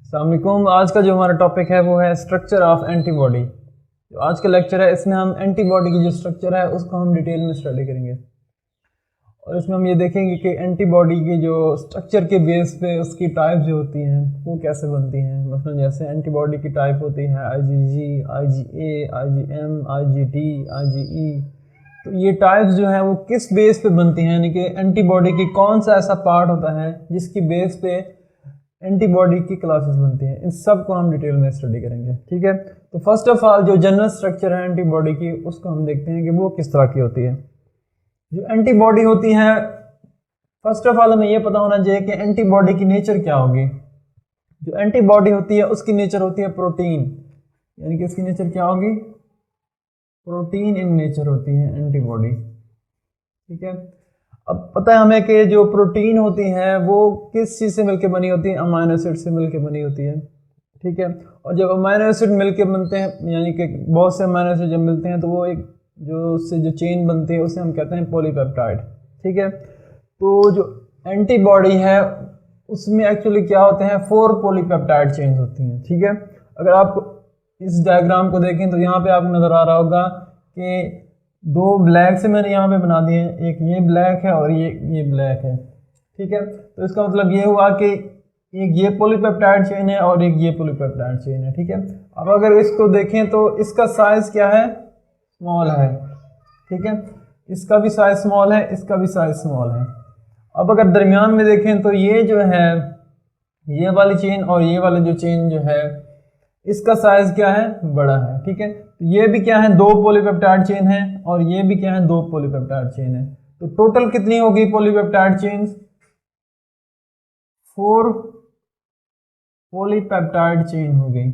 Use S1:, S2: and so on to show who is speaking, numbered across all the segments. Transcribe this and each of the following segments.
S1: अस्सलाम वालेकुम। आज का जो हमारा टॉपिक है वो है स्ट्रक्चर ऑफ एंटीबॉडी। जो आज का लेक्चर है इसमें हम एंटीबॉडी की जो स्ट्रक्चर है उसको हम डिटेल में स्टडी करेंगे और इसमें हम ये देखेंगे कि एंटीबॉडी के जो स्ट्रक्चर के बेस पे उसकी टाइप जो होती हैं वो कैसे बनती हैं। मतलब जैसे एंटीबॉडी की टाइप होती है IgG, IgA, IgM, IgD, IgE। तो ये टाइप्स जो है वो किस बेस पे बनती हैं, यानी कि एंटीबॉडी की कौन सा ऐसा पार्ट होता है जिसकी बेस पे एंटीबॉडी की क्लासेस बनती हैं, इन सब को हम डिटेल में स्टडी करेंगे। ठीक है, तो फर्स्ट ऑफ ऑल जो जनरल स्ट्रक्चर है एंटीबॉडी की उसको हम देखते हैं कि वो किस तरह की होती है। जो एंटीबॉडी होती है, फर्स्ट ऑफ ऑल हमें ये पता होना चाहिए कि एंटीबॉडी की नेचर क्या होगी। जो एंटीबॉडी होती है उसकी नेचर होती है प्रोटीन, यानी कि इसकी नेचर क्या होगी, प्रोटीन इन नेचर होती है एंटीबॉडी। ठीक है, अब पता है हमें कि जो प्रोटीन होती है वो किस चीज़ से मिलकर बनी होती है, अमाइनो एसिड से मिलकर बनी होती है। ठीक है, और जब अमाइनो एसिड मिलकर बनते हैं, यानी कि बहुत से अमाइनो एसिड जब मिलते हैं तो वो एक जो उससे जो चेन बनती है उसे हम कहते हैं पॉलीपेप्टाइड। ठीक है, तो जो एंटीबॉडी है उसमें एक्चुअली क्या होते हैं, 4 पॉलीपेप्टाइड चेन्स होती हैं। ठीक है, अगर आप इस डायग्राम को देखें तो यहाँ पे आपको नज़र आ रहा होगा कि 2 ब्लैक से मैंने यहाँ पे बना दिए हैं, एक ये ब्लैक है और ये ब्लैक है। ठीक है, तो इसका मतलब ये हुआ कि एक ये पॉलीपेप्टाइड चेन है और एक ये पॉलीपेप्टाइड चेन है। ठीक है, अब अगर इसको देखें तो इसका साइज क्या है, स्मॉल है। ठीक है, इसका भी साइज स्मॉल है, इसका भी साइज स्मॉल है। अब अगर दरमियान में देखें तो ये जो है, ये वाली चेन और ये वाली जो चेन जो है इसका साइज क्या है, बड़ा है। ठीक है, तो ये भी क्या है, 2 पॉलीपेप्टाइड चेन है और ये भी क्या है, 2 पॉलीपेप्टाइड चेन है। तो टोटल कितनी होगी पॉलीपेप्टाइड चेन्स, 4 पॉलीपेप्टाइड चेन हो गई।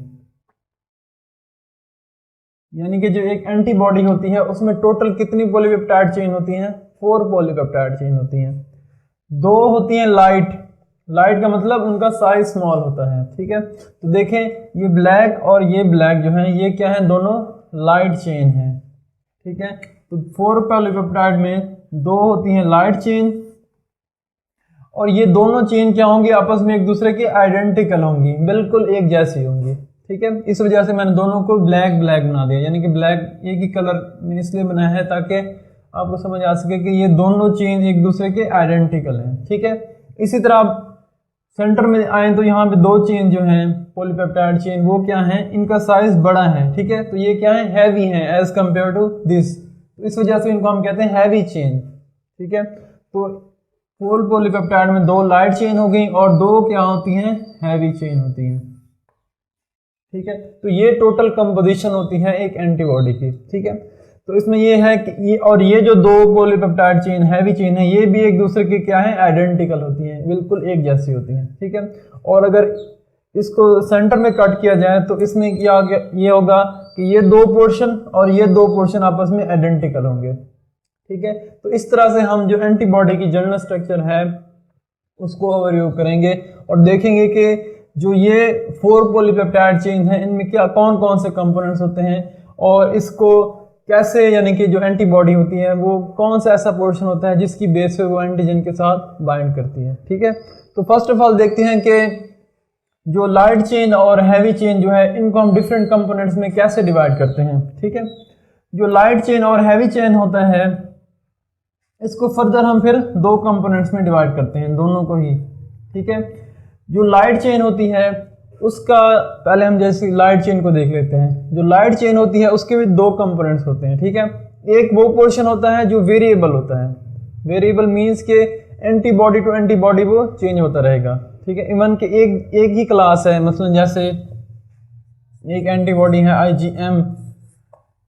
S1: यानी कि जो एक एंटीबॉडी होती है उसमें टोटल कितनी पॉलीपेप्टाइड चेन होती हैं, 4 पॉलीपेप्टाइड चेन होती हैं। 2 होती हैं लाइट, लाइट का मतलब उनका साइज स्मॉल होता है। ठीक है, तो देखें ये ब्लैक और ये ब्लैक जो है ये क्या है, दोनों लाइट चेन है। ठीक है, तो 4 पॉलीपेप्टाइड में 2 होती हैं लाइट चेन और ये दोनों चेन क्या होंगी, आपस में एक दूसरे के आइडेंटिकल होंगी, बिल्कुल एक जैसी होंगी। ठीक है, इस वजह से मैंने दोनों को ब्लैक ब्लैक बना दिया, यानी कि ब्लैक एक ही कलर में इसलिए बनाया है ताकि आपको समझ आ सके कि ये दोनों चेन एक दूसरे के आइडेंटिकल हैं। ठीक है, इसी तरह आप सेंटर में आए तो यहाँ पे 2 चेन जो हैं पॉलीपेप्टाइड चेन वो क्या हैं, इनका साइज बड़ा है। ठीक है, तो ये क्या है, हैवी हैं एज कंपेयर टू दिस, तो इस वजह से इनको हम कहते हैं हैवी चेन। ठीक है, तो 4 पॉलीपेप्टाइड में 2 लाइट चेन हो गई और 2 क्या होती हैं, हैवी चेन होती हैं। ठीक है, तो ये टोटल कंपोजिशन होती है एक एंटीबॉडी की। ठीक है, तो इसमें ये है कि ये और ये जो 2 पॉलीपेप्टाइड चेन हैवी चेन है ये भी एक दूसरे के क्या है, आइडेंटिकल होती हैं, बिल्कुल एक जैसी होती हैं। ठीक है, और अगर इसको सेंटर में कट किया जाए तो इसमें क्या ये होगा कि ये 2 पोर्शन और ये 2 पोर्शन आपस में आइडेंटिकल होंगे। ठीक है, तो इस तरह से हम जो एंटीबॉडी की जनरल स्ट्रक्चर है उसको ओवरव्यू करेंगे और देखेंगे कि जो ये 4 पॉलीपेप्टाइड चेन है इनमें क्या कौन कौन से कंपोनेंट्स होते हैं और इसको कैसे, यानी कि जो एंटीबॉडी होती है वो कौन सा ऐसा पोर्शन होता है जिसकी बेस पे वो एंटीजन के साथ बाइंड करती है। ठीक है, तो फर्स्ट ऑफ ऑल देखते हैं कि जो लाइट चेन और हैवी चेन जो है इनको हम डिफरेंट कंपोनेंट्स में कैसे डिवाइड करते हैं। ठीक है, जो लाइट चेन और हैवी चेन होता है इसको फर्दर हम फिर 2 कंपोनेंट्स में डिवाइड करते हैं, दोनों को ही। ठीक है, जो लाइट चेन होती है उसका पहले हम जैसे लाइट चेन को देख लेते हैं। जो लाइट चेन होती है उसके भी 2 कंपोनेंट्स होते हैं। ठीक है, एक वो पोर्शन होता है जो वेरिएबल होता है, वेरिएबल मींस के एंटीबॉडी टू एंटीबॉडी वो चेंज होता रहेगा। ठीक है, इवन के एक ही क्लास है, मतलब जैसे एक एंटीबॉडी है IgM,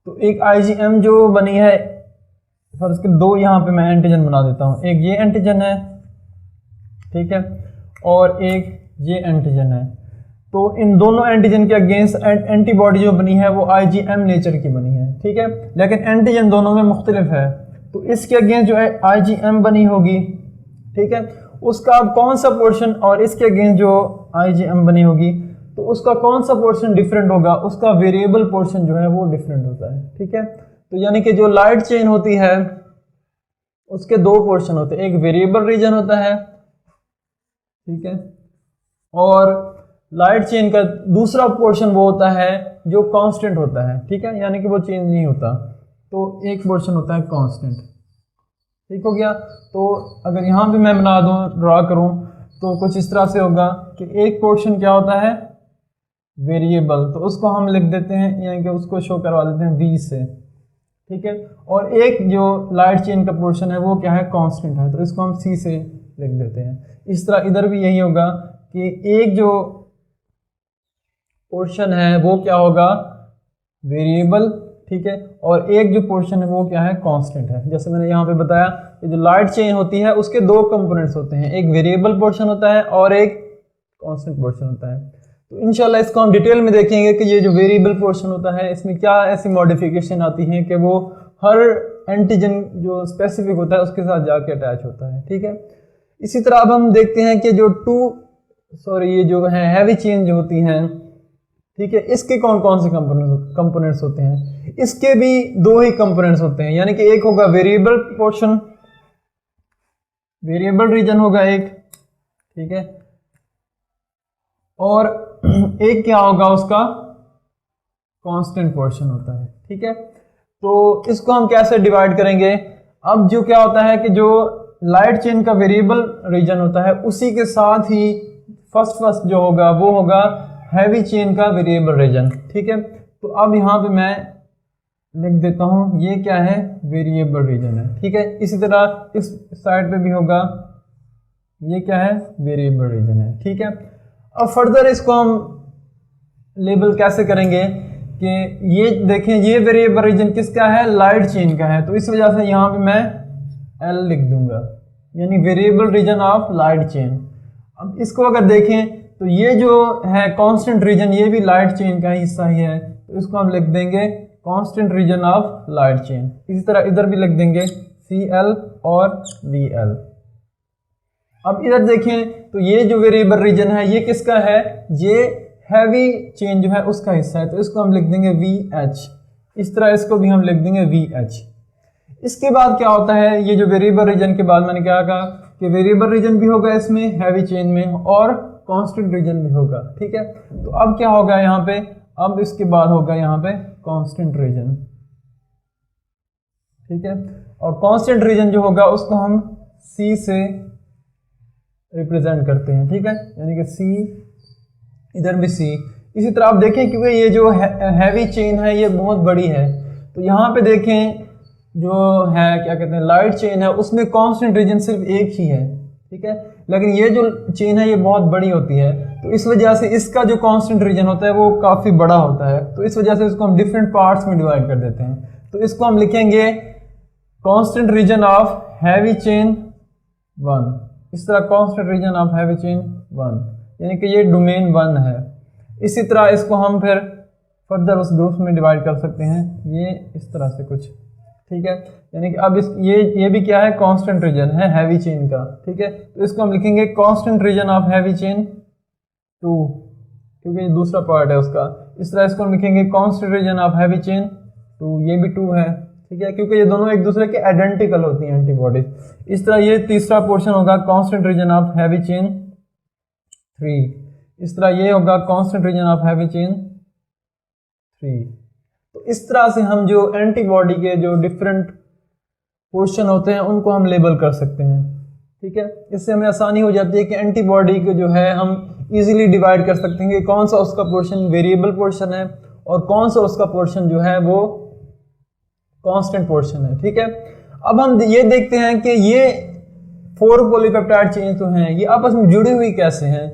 S1: तो एक IgM जो बनी है, फर्ज के 2 यहाँ पे मैं एंटीजन बना देता हूँ, एक ये एंटीजन है, ठीक है, और एक ये एंटीजन है। तो इन दोनों एंटीजन के अगेंस्ट एंटीबॉडी जो बनी है वो IgM नेचर की बनी है। ठीक है, लेकिन एंटीजन दोनों में मुख्तलिफ है, तो इसके अगेंस्ट जो है IgM बनी होगी। ठीक है, उसका अब कौन सा पोर्शन और इसके अगेंस्ट जो IgM बनी होगी तो उसका कौन सा पोर्शन डिफरेंट होगा, उसका वेरिएबल पोर्शन जो है वो डिफरेंट होता है। ठीक है, तो यानी कि जो लाइट चेन होती है उसके 2 पोर्शन होते हैं, एक वेरिएबल रीजन होता है, ठीक है, और लाइट चेन का दूसरा पोर्शन वो होता है जो कांस्टेंट होता है, ठीक है, यानी कि वो चेंज नहीं होता। तो एक पोर्शन होता है कांस्टेंट, ठीक हो गया। तो अगर यहाँ पे मैं बना दूँ, ड्रा करूँ, तो कुछ इस तरह से होगा कि एक पोर्शन क्या होता है, वेरिएबल, तो उसको हम लिख देते हैं, यानी कि उसको शो करवा देते हैं v से, ठीक है। और एक जो लाइट चेन का पोर्शन है वो क्या है, कांस्टेंट है, तो इसको हम c से लिख देते हैं। इस तरह इधर भी यही होगा कि एक जो पोर्शन है वो क्या होगा, वेरिएबल, ठीक है, और एक जो पोर्शन है वो क्या है, कांस्टेंट है। जैसे मैंने यहाँ पे बताया कि जो लाइट चेन होती है उसके दो कंपोनेंट्स होते हैं, एक वेरिएबल पोर्शन होता है और एक कांस्टेंट पोर्शन होता है। तो इंशाल्लाह इसको हम डिटेल में देखेंगे कि ये जो वेरिएबल पोर्शन होता है इसमें क्या ऐसी मॉडिफिकेशन आती है कि वो हर एंटीजन जो स्पेसिफिक होता है उसके साथ जाके अटैच होता है, ठीक है। इसी तरह अब हम देखते हैं कि जो ये जो है हैवी चेन जो होती हैं, ठीक है, इसके कौन कौन से कंपोनेंट्स होते हैं। इसके भी दो ही कंपोनेंट्स होते हैं, यानी कि एक होगा वेरिएबल पोर्शन, वेरिएबल रीजन होगा एक, ठीक है, और एक क्या होगा उसका कांस्टेंट पोर्शन होता है, ठीक है। तो इसको हम कैसे डिवाइड करेंगे। अब जो क्या होता है कि जो लाइट चेन का वेरिएबल रीजन होता है उसी के साथ ही फर्स्ट जो होगा वो होगा हैवी चेन का वेरिएबल रीजन, ठीक है। तो अब यहाँ पे मैं लिख देता हूँ ये क्या है, वेरिएबल रीजन है, ठीक है। इसी तरह इस साइड पे भी होगा, ये क्या है, वेरिएबल रीजन है, ठीक है। अब फर्दर इसको हम लेबल कैसे करेंगे कि ये देखें ये वेरिएबल रीजन किसका है, लाइट चेन का है, तो इस वजह से यहाँ पे मैं L लिख दूंगा, यानी variable region of light chain. अब इसको अगर देखें तो ये जो है कांस्टेंट रीजन, ये भी लाइट चेन का हिस्सा ही है, तो इसको हम लिख देंगे constant region of light chain. इसी तरह इधर भी लिख देंगे CL और VL। अब इधर देखें तो ये जो वेरिएबल रीजन है ये किसका है, ये हैवी चेन जो है उसका हिस्सा है, तो इसको हम लिख देंगे VH। इस तरह इसको भी हम लिख देंगे VH। इसके बाद क्या होता है, ये जो वेरिएबल रीजन के बाद मैंने क्या कहा कि वेरिएबल रीजन भी होगा इसमें हैवी चेन में और कांस्टेंट रीजन भी होगा, ठीक है। तो अब क्या होगा यहाँ पे, अब इसके बाद होगा यहाँ पे कांस्टेंट रीजन, ठीक है। और कांस्टेंट रीजन जो होगा उसको हम C से रिप्रेजेंट करते हैं, ठीक है, यानी कि C, इधर भी C। इसी तरह आप देखें क्योंकि ये जो हैवी चेन है ये बहुत बड़ी है, तो यहाँ पे देखें जो है क्या कहते हैं लाइट चेन है उसमें कांस्टेंट रीजन सिर्फ एक ही है, ठीक है, लेकिन ये जो चेन है ये बहुत बड़ी होती है, तो इस वजह से इसका जो कांस्टेंट रीजन होता है वो काफ़ी बड़ा होता है, तो इस वजह से इसको हम डिफरेंट पार्ट्स में डिवाइड कर देते हैं। तो इसको हम लिखेंगे constant region of heavy chain 1, इस तरह constant region of heavy chain 1, यानी कि ये डोमेन 1 है। इसी तरह इसको हम फिर फर्दर उस ग्रुप में डिवाइड कर सकते हैं, ये इस तरह से कुछ, ठीक है, यानी कि अब ये भी क्या है, कांस्टेंट रीजन है हैवी चेन का, ठीक है। तो इसको हम लिखेंगे constant region of heavy chain 2, क्योंकि ये दूसरा पार्ट है उसका। इस तरह इसको हम लिखेंगे constant region of heavy chain 2, ये भी 2 है, ठीक है, क्योंकि ये दोनों एक दूसरे के आइडेंटिकल होती हैं एंटीबॉडीज। इस तरह ये तीसरा पोर्शन होगा constant region of heavy chain 3, इस तरह ये होगा constant region of heavy chain 3। तो इस तरह से हम जो एंटीबॉडी के जो डिफरेंट पोर्शन होते हैं उनको हम लेबल कर सकते हैं, ठीक है। इससे हमें आसानी हो जाती है कि एंटीबॉडी को जो है हम इजीली डिवाइड कर सकते हैं कि कौन सा उसका पोर्शन वेरिएबल पोर्शन है और कौन सा उसका पोर्शन जो है वो कांस्टेंट पोर्शन है, ठीक है। अब हम ये देखते हैं कि ये 4 पॉलीपेप्टाइड चेन तो हैं, ये आपस में जुड़ी हुई कैसे हैं।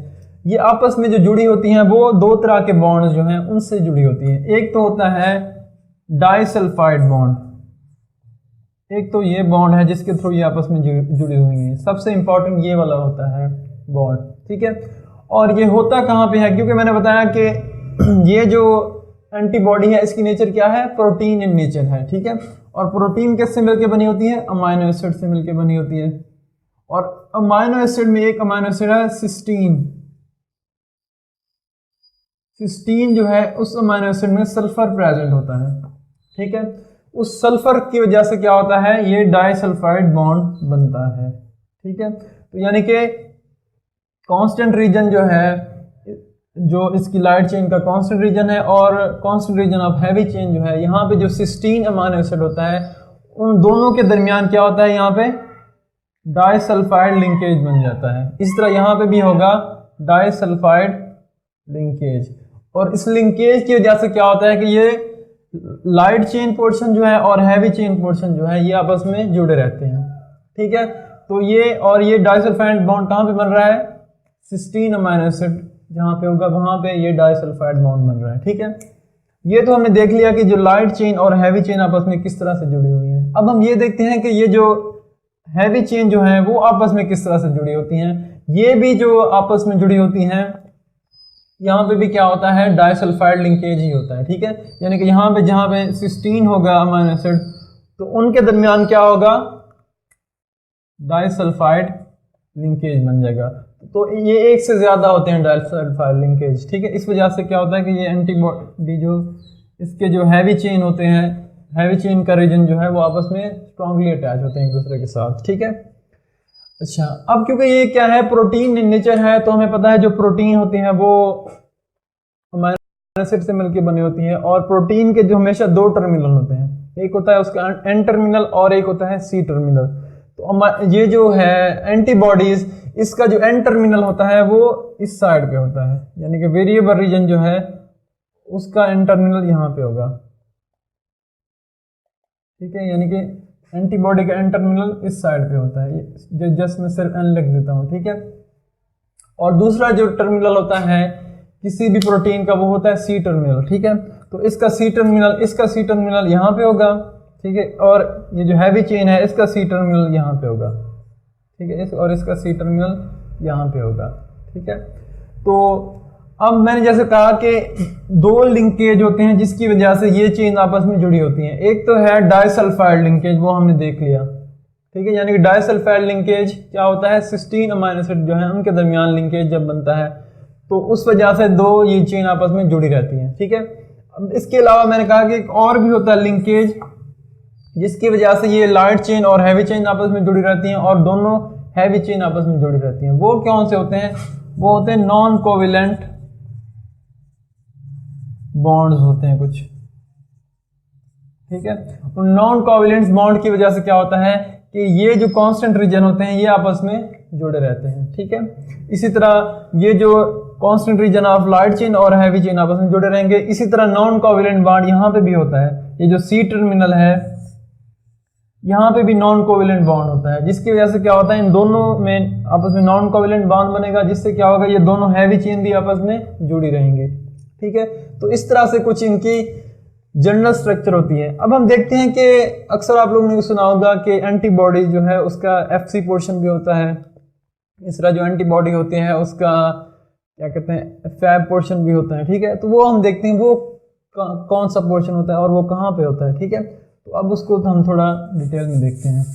S1: ये आपस में जो जुड़ी होती हैं वो दो तरह के बॉन्ड जो हैं उनसे जुड़ी होती हैं। एक तो होता है डाइसल्फाइड बॉन्ड, एक तो ये बॉन्ड है जिसके थ्रू ये आपस में जुड़ी हुई हैं। सबसे इंपॉर्टेंट ये वाला होता है बॉन्ड, ठीक है। और ये होता कहाँ पे है, क्योंकि मैंने बताया कि ये जो एंटीबॉडी है इसकी नेचर क्या है, प्रोटीन इन नेचर है, ठीक है। और प्रोटीन किससे मिलकर बनी होती है, अमाइनो एसिड से मिलकर बनी होती है। और अमाइनो एसिड में एक अमाइनो एसिड है सिस्टीन। सिस्टीन जो है उस अमाइनो एसिड में सल्फर प्रेजेंट होता है, ठीक है। उस सल्फर की वजह से क्या होता है, ये डाइसल्फाइड बॉन्ड बनता है, ठीक है। तो यानी कि कांस्टेंट रीजन जो है जो इसकी लाइट चेन का कांस्टेंट रीजन है और constant region of heavy chain जो है, यहाँ पे जो सिस्टीन अमीनो एसिड होता है उन दोनों के दरमियान क्या होता है, यहाँ पे डाइसल्फाइड लिंकेज बन जाता है। इस तरह यहाँ पे भी होगा डाइसल्फाइड लिंकेज, और इस लिंकेज की वजह से क्या होता है कि ये लाइट चेन पोर्शन जो है और हैवी चेन पोर्शन जो है ये आपस में जुड़े रहते हैं। ठीक है, तो ये और ये डाइसल्फाइड बॉन्ड कहाँ पे बन रहा है, सिस्टीन अमीनो एसिड जहाँ पे होगा वहाँ पे ये डाइसल्फाइड बॉन्ड बन रहा है। ठीक है, ये तो हमने देख लिया कि जो लाइट चेन और हैवी चेन आपस में किस तरह से जुड़ी हुई है। अब हम ये देखते हैं कि ये जो हैवी चेन जो है वो आपस में किस तरह से जुड़ी होती हैं। ये भी जो आपस में जुड़ी होती हैं, यहाँ पे भी क्या होता है, डाइसल्फाइड लिंकेज ही होता है। ठीक है, यानी कि यहाँ पे जहाँ पे सिस्टीन होगा अमीनो एसिड तो उनके दरमियान क्या होगा, डाइसल्फाइड लिंकेज बन जाएगा। तो ये एक से ज्यादा होते हैं डाइसल्फाइड लिंकेज। ठीक है, इस वजह से क्या होता है कि ये एंटीबॉडी जो इसके जो हैवी चेन होते हैं, हैवी चेन का रीजन जो है वो आपस में स्ट्रांगली अटैच होते हैं एक दूसरे के साथ। ठीक है, अच्छा अब क्योंकि ये क्या है, प्रोटीन इन नेचर है, तो हमें पता है जो प्रोटीन होती हैं वो अमीनो एसिड से मिलकर बनी होती हैं, और प्रोटीन के जो हमेशा दो टर्मिनल होते हैं, एक होता है उसका एन टर्मिनल और एक होता है सी टर्मिनल। तो ये जो है एंटीबॉडीज, इसका जो एन टर्मिनल होता है वो इस साइड पे होता है, यानी कि वेरिएबल रीजन जो है उसका एन टर्मिनल यहाँ पे होगा। ठीक है, यानी कि एंटीबॉडी का एन टर्मिनल इस साइड पे होता है, ये जस्ट मैं सिर्फ एन लिख देता हूँ। ठीक है, और दूसरा जो टर्मिनल होता है किसी भी प्रोटीन का वो होता है सी टर्मिनल। ठीक है, तो इसका सी टर्मिनल यहाँ पे होगा। ठीक है, और ये जो हैवी चेन है इसका सी टर्मिनल यहाँ पे होगा। ठीक है, और इसका सी टर्मिनल यहाँ पे होगा। ठीक है, तो अब मैंने जैसे कहा कि दो लिंकेज होते हैं जिसकी वजह से ये चेन आपस में जुड़ी होती हैं। एक तो है डाइसल्फाइड लिंकेज, वो हमने देख लिया। ठीक है, यानी कि डाइसल्फाइड लिंकेज क्या होता है, सिस्टीन अमीनो एसिड जो है उनके दरमियान लिंकेज जब बनता है तो उस वजह से दो ये चेन आपस में जुड़ी रहती हैं। ठीक है, अब इसके अलावा मैंने कहा कि एक और भी होता है लिंकेज जिसकी वजह से ये लाइट चेन और हैवी चेन आपस में जुड़ी रहती हैं और दोनों हैवी चेन आपस में जुड़ी रहती हैं। वो कौन से होते हैं, वो होते हैं नॉन कोवेलेंट बॉन्ड्स होते हैं कुछ। ठीक है, उन नॉन कोवेलेंट बॉन्ड की वजह से क्या होता है कि ये जो कांस्टेंट रीजन होते हैं ये आपस में जुड़े रहते हैं। ठीक है, इसी तरह ये जो constant region of light chain और हैवी चेन आपस में जुड़े रहेंगे। इसी तरह नॉन कोवेलेंट बॉन्ड यहाँ पे भी होता है, ये जो सी टर्मिनल है यहाँ पे भी नॉन कोवेलेंट बॉन्ड होता है, जिसकी वजह से क्या होता है इन दोनों में आपस में नॉन कोवेलेंट बॉन्ड बनेगा, जिससे क्या होगा ये दोनों हैवी चेन भी आपस में जुड़ी रहेंगी। ठीक है, तो इस तरह से कुछ इनकी जनरल स्ट्रक्चर होती है। अब हम देखते हैं कि अक्सर आप लोगों ने सुना होगा कि एंटीबॉडी जो है उसका एफसी पोर्शन भी होता है, इस तरह जो एंटीबॉडी होती है उसका क्या कहते हैं फैब पोर्शन भी होता है। ठीक है, तो वो हम देखते हैं वो कौन सा पोर्शन होता है और वो कहाँ पे होता है। ठीक है, तो अब उसको तो हम थोड़ा डिटेल में देखते हैं।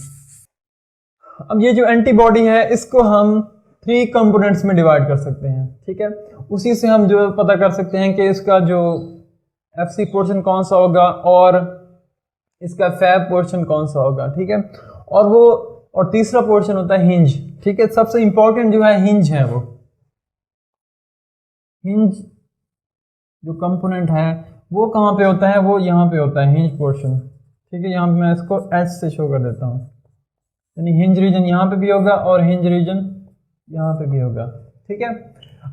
S1: अब ये जो एंटीबॉडी है इसको हम 3 कंपोनेंट्स में डिवाइड कर सकते हैं। ठीक है, उसी से हम जो पता कर सकते हैं कि इसका जो एफसी पोर्शन कौन सा होगा और इसका फैब पोर्शन कौन सा होगा। ठीक है, और तीसरा पोर्शन होता है हिंज। ठीक है, सबसे इंपॉर्टेंट जो है हिंज है, वो हिंज जो कंपोनेंट है वो कहाँ पे होता है, वो यहाँ पे होता है हिंज पोर्शन। ठीक है, यहाँ पे मैं इसको एच से शो कर देता हूँ, यानी हिंज रीजन यहाँ पे भी होगा और हिंज रीजन यहाँ पे भी होगा। ठीक है,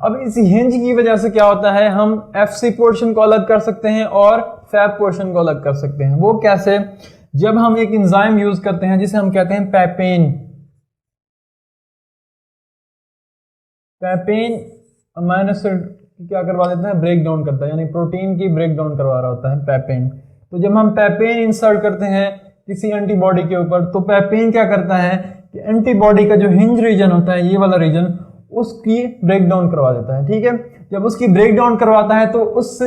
S1: अब इस हिंज की वजह से क्या होता है, हम एफसी पोर्शन को अलग कर सकते हैं और फैब पोर्शन को अलग कर सकते हैं। वो कैसे, जब हम एक एंजाइम यूज करते हैं जिसे हम कहते हैं पैपेन। पैपेन अमीनो एसिड क्या करवा देता है, ब्रेक डाउन करता है, यानी प्रोटीन की ब्रेक डाउन करवा रहा होता है पैपेन। तो जब हम पैपेन इंसर्ट करते हैं किसी एंटीबॉडी के ऊपर तो पैपेन क्या करता है कि एंटीबॉडी का जो हिंज रीजन होता है, ये वाला रीजन, उसकी ब्रेक डाउन करवा देता है। ठीक है, जब उसकी ब्रेक डाउन करवाता है तो उस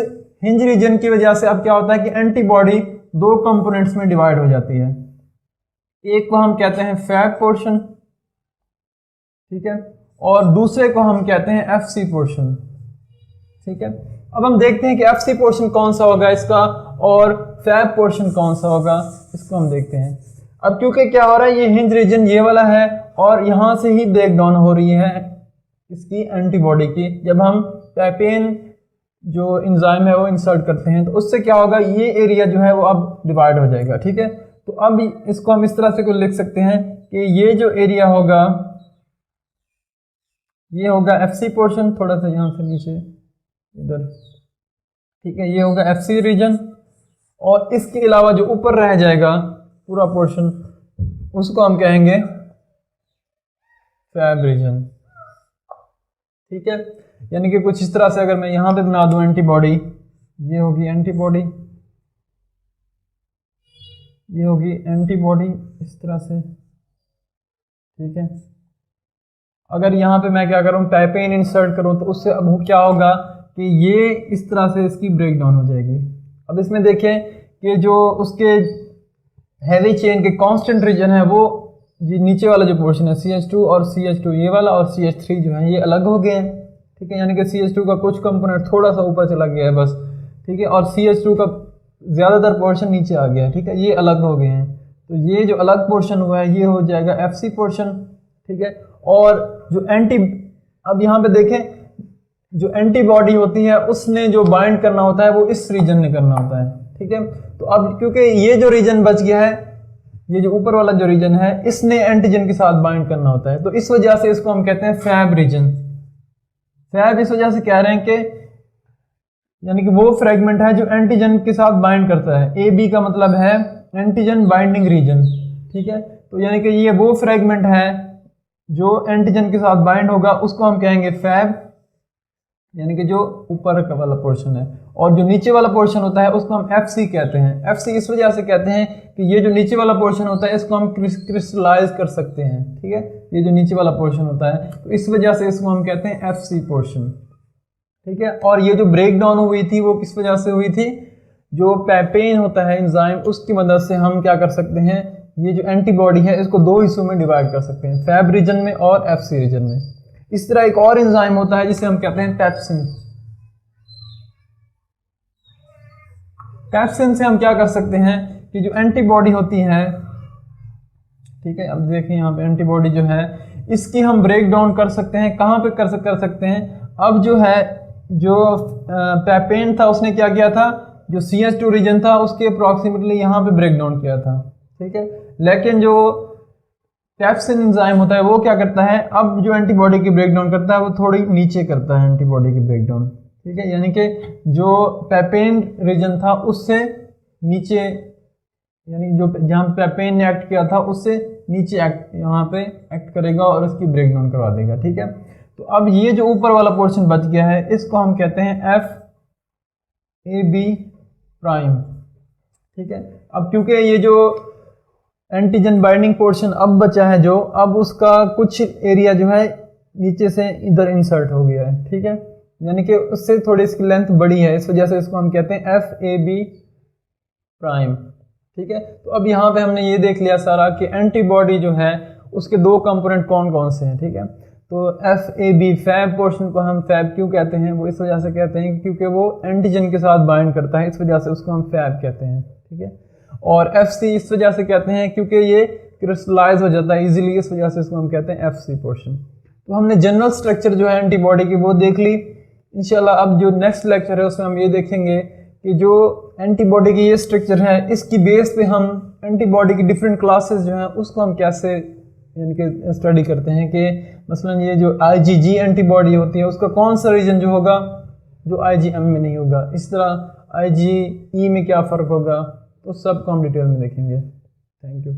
S1: हिंज रीजन की वजह से अब क्या होता है कि एंटीबॉडी 2 कंपोनेंट्स में डिवाइड हो जाती है। एक को हम कहते हैं फैब पोर्शन, ठीक है, और दूसरे को हम कहते हैं एफसी पोर्शन। ठीक है, अब हम देखते हैं कि एफसी पोर्शन कौन सा होगा इसका और फैब पोर्शन कौन सा होगा, इसको हम देखते हैं। अब क्योंकि क्या हो रहा है, ये हिंज रीजन ये वाला है और यहां से ही ब्रेक डाउन हो रही है इसकी एंटीबॉडी की, जब हम पैपेन जो एंजाइम है वो इंसर्ट करते हैं, तो उससे क्या होगा, ये एरिया जो है वो अब डिवाइड हो जाएगा। ठीक है, तो अब इसको हम इस तरह से कुछ लिख सकते हैं कि ये जो एरिया होगा ये होगा FC पोर्शन, थोड़ा सा यहाँ से नीचे इधर, ठीक है, ये होगा FC रीजन, और इसके अलावा जो ऊपर रह जाएगा पूरा पोर्शन उसको हम कहेंगे फैब रीजन। ठीक है, यानी कि कुछ इस तरह से अगर मैं यहाँ पे बना दूं एंटीबॉडी, ये होगी एंटीबॉडी, ये होगी एंटीबॉडी इस तरह से। ठीक है, अगर यहाँ पे मैं क्या करूँ, पैपेन इंसर्ट करूँ, तो उससे अब क्या होगा कि ये इस तरह से इसकी ब्रेक डाउन हो जाएगी। अब इसमें देखें कि जो उसके हैवी चेन के कांस्टेंट रीजन है वो ये नीचे वाला जो पोर्शन है CH2 और CH2 ये वाला, और CH3 जो है ये अलग हो गए हैं। ठीक है, यानी कि CH2 का कुछ कंपोनेंट थोड़ा सा ऊपर चला गया है बस। ठीक है, और CH2 का ज़्यादातर पोर्शन नीचे आ गया है। ठीक है, ये अलग हो गए हैं, तो ये जो अलग पोर्शन हुआ है ये हो जाएगा FC पोर्शन। ठीक है, और जो अब यहाँ पे देखें जो एंटीबॉडी होती है उसने जो बाइंड करना होता है वो इस रीजन में करना होता है। ठीक है, तो अब क्योंकि ये जो रीजन बच गया है, ये जो ऊपर वाला जो रीजन है, इसने एंटीजन के साथ बाइंड करना होता है, तो इस वजह से इसको हम कहते हैं फैब रीजन। फैब इस वजह से कह रहे हैं कि यानी कि वो फ्रेगमेंट है जो एंटीजन के साथ बाइंड करता है। AB का मतलब है एंटीजन बाइंडिंग रीजन। ठीक है, तो यानी कि ये वो फ्रेगमेंट है जो एंटीजन के साथ बाइंड होगा, उसको हम कहेंगे फैब, यानी कि जो ऊपर का वाला पोर्शन है, और जो नीचे वाला पोर्शन होता है उसको हम FC कहते हैं। FC इस वजह से कहते हैं कि ये जो नीचे वाला पोर्शन होता है इसको हम क्रिस्टलाइज कर सकते हैं। ठीक है, ये जो नीचे वाला पोर्शन होता है तो इस वजह से इसको हम कहते हैं FC पोर्शन। ठीक है, और ये जो ब्रेक डाउन हुई थी वो किस वजह से हुई थी, जो पैपेन होता है एंजाइम, उसकी मदद से हम क्या कर सकते हैं, ये जो एंटीबॉडी है इसको दो हिस्सों में डिवाइड कर सकते हैं, फैब रीजन में और FC रीजन में। इस तरह एक और एंजाइम होता है जिसे हम कहते हैं पैप्सिन। पैप्सिन से हम क्या कर सकते हैं कि जो एंटीबॉडी होती है, ठीक है, अब देखें यहाँ पे एंटीबॉडी जो है इसकी हम ब्रेक डाउन कर सकते हैं। कहाँ पे कर सकते हैं, अब जो है जो पैपेन था उसने क्या किया था, जो CH2 रीजन था उसके अप्रॉक्सीमेटली यहाँ पे ब्रेक डाउन किया था। ठीक है, लेकिन जो पैप्सिन एंजाइम होता है वो क्या करता है, अब जो एंटीबॉडी की ब्रेकडाउन करता है वो थोड़ी नीचे करता है एंटीबॉडी की ब्रेकडाउन। ठीक है, यानी कि जो पैपेन रीजन था उससे नीचे, यानी जो जहाँ पैपेन ने एक्ट किया था उससे नीचे यहाँ पे एक्ट करेगा और उसकी ब्रेकडाउन करवा देगा। ठीक है, तो अब ये जो ऊपर वाला पोर्शन बच गया है इसको हम कहते हैं FAB प्राइम। ठीक है, अब क्योंकि ये जो एंटीजन बाइंडिंग पोर्शन अब बचा है जो, अब उसका कुछ एरिया जो है नीचे से इधर इंसर्ट हो गया है। ठीक है, यानी कि उससे थोड़ी इसकी लेंथ बड़ी है, इस वजह से इसको हम कहते हैं FAB प्राइम। ठीक है, तो अब यहाँ पे हमने ये देख लिया सारा कि एंटीबॉडी जो है उसके दो कंपोनेंट कौन कौन से हैं। ठीक है, तो FAB फैब पोर्शन को हम फैब क्यों कहते हैं, वो इस वजह से कहते हैं क्योंकि वो एंटीजन के साथ बाइंड करता है, इस वजह से उसको हम फैब कहते हैं। ठीक है, और FC इस वजह से कहते हैं क्योंकि ये क्रिस्टलाइज हो जाता है इजीली, इस वजह से इसको हम कहते हैं FC पोर्शन। तो हमने जनरल स्ट्रक्चर जो है एंटीबॉडी की वो देख ली। इंशाल्लाह अब जो नेक्स्ट लेक्चर है उसमें हम ये देखेंगे कि जो एंटीबॉडी की ये स्ट्रक्चर है इसकी बेस पे हम एंटीबॉडी की डिफरेंट क्लासेस जो हैं उसको हम कैसे यानी कि स्टडी करते हैं कि मसलन ये जो IgG एंटीबॉडी होती है उसका कौन सा रीजन जो होगा जो IgM में नहीं होगा, इस तरह IgE में क्या फ़र्क होगा, तो सबको हम डिटेल में देखेंगे। Thank you.